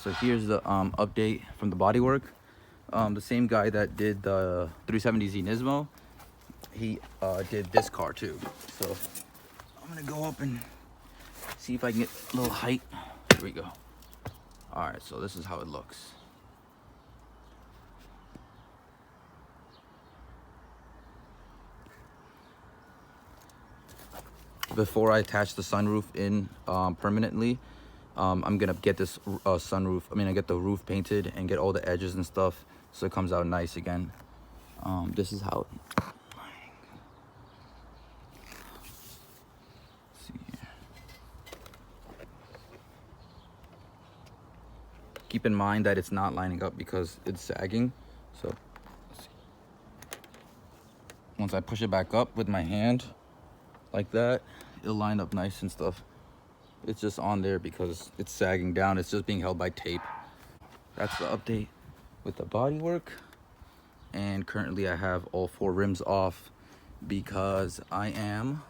So here's the update from the bodywork. The same guy that did the 370Z Nismo, he did this car too. So I'm gonna go up and see if I can get a little height. Here we go. All right, so this is how it looks. Before I attach the sunroof in permanently, I'm gonna get this sunroof, I get the roof painted and get all the edges and stuff so it comes out nice again. This is how it, let's see here. Keep in mind that it's not lining up because it's sagging. So let's see. Once I push it back up with my hand like that, it'll line up nice and stuff. It's just on there because it's sagging down. It's just being held by tape. That's the update with the bodywork. And currently I have all 4 rims off because I am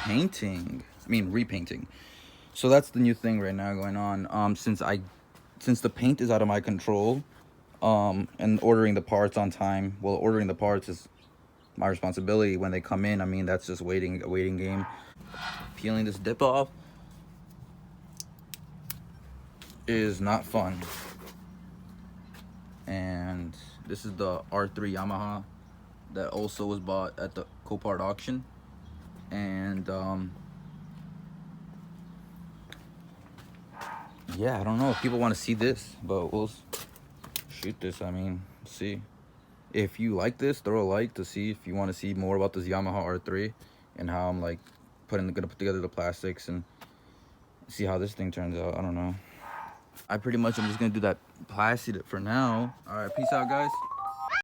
repainting. So that's the new thing right now going on. Since the paint is out of my control, and ordering the parts on time. Well, ordering the parts is my responsibility. When they come in, that's just a waiting game. Peeling this dip off is not fun. And this is the R3 Yamaha that also was bought at the Copart auction. And yeah, I don't know if people want to see this, but we'll shoot this. See. If you like this, throw a like to see if you want to see more about this Yamaha R3 and how I'm like gonna put together the plastics and see how this thing turns out. I don't know. I pretty much am just gonna do that plastic for now. All right, peace out, guys.